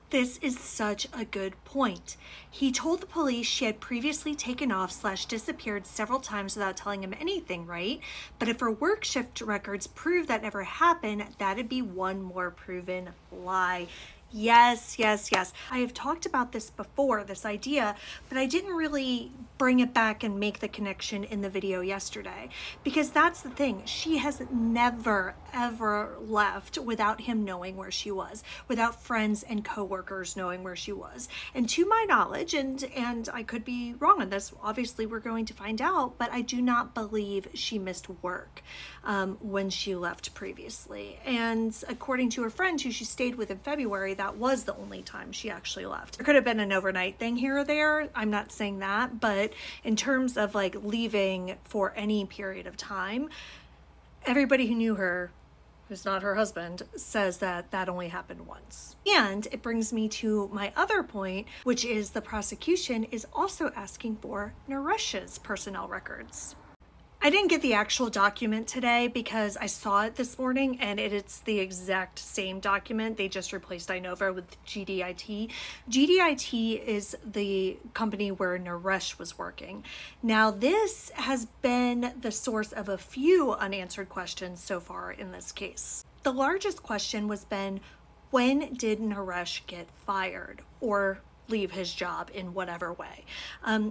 This is such a good point. He told the police she had previously taken off / disappeared several times without telling him anything, right? But if her work shift records prove that never happened, that'd be one more proven lie. Yes, yes, yes. I have talked about this before, this idea, but I didn't really bring it back and make the connection in the video yesterday, because that's the thing. She has never, ever left without him knowing where she was, without friends and coworkers knowing where she was. And to my knowledge, and I could be wrong on this, obviously we're going to find out, but I do not believe she missed work when she left previously. And according to her friend who she stayed with in February, that was the only time she actually left. There could have been an overnight thing here or there. I'm not saying that, but in terms of like leaving for any period of time, everybody who knew her, who's not her husband, says that that only happened once. And it brings me to my other point, which is the prosecution is also asking for Naresh's personnel records. I didn't get the actual document today because I saw it this morning and it's the exact same document. They just replaced INOVA with GDIT. GDIT is the company where Naresh was working. Now, this has been the source of a few unanswered questions so far in this case. The largest question was when did Naresh get fired or leave his job in whatever way?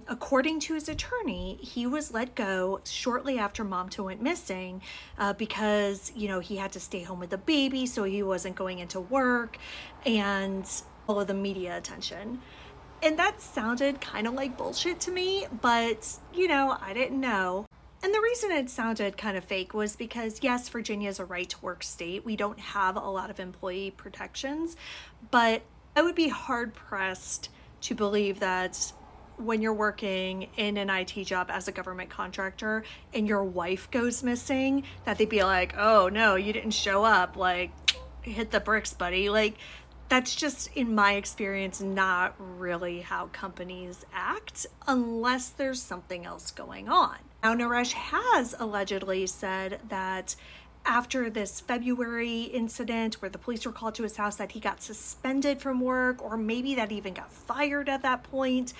According to his attorney, he was let go shortly after Mamta went missing because, you know, he had to stay home with the baby, so he wasn't going into work, and all of the media attention. And that sounded kind of like bullshit to me, but, you know, I didn't know. And the reason it sounded kind of fake was because, yes, Virginia is a right-to-work state. We don't have a lot of employee protections, but I would be hard-pressed to believe that when you're working in an IT job as a government contractor and your wife goes missing, that they'd be like, oh no, you didn't show up, like, hit the bricks, buddy. Like, that's just, in my experience, not really how companies act unless there's something else going on. Now, Naresh has allegedly said that after this February incident where the police were called to his house, that he got suspended from work, or maybe that he even got fired at that point.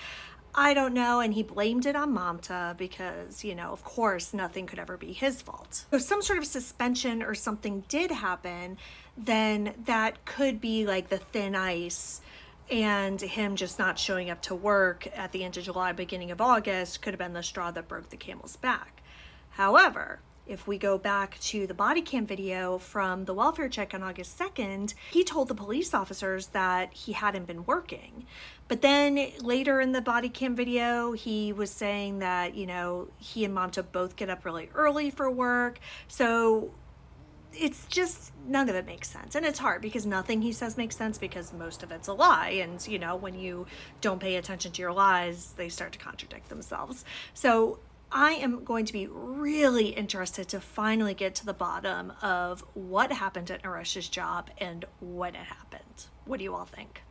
I don't know, and he blamed it on Mamta because, you know, of course, nothing could ever be his fault. If some sort of suspension or something did happen, then that could be like the thin ice, and him just not showing up to work at the end of July, beginning of August could have been the straw that broke the camel's back. However, if we go back to the body cam video from the welfare check on August 2nd, he told the police officers that he hadn't been working. But then later in the body cam video, he was saying that, you know, he and Mamta both get up really early for work. So it's just, none of it makes sense. And it's hard because nothing he says makes sense because most of it's a lie. And, you know, when you don't pay attention to your lies, they start to contradict themselves. So I am going to be really interested to finally get to the bottom of what happened at Naresh's job and when it happened. What do you all think?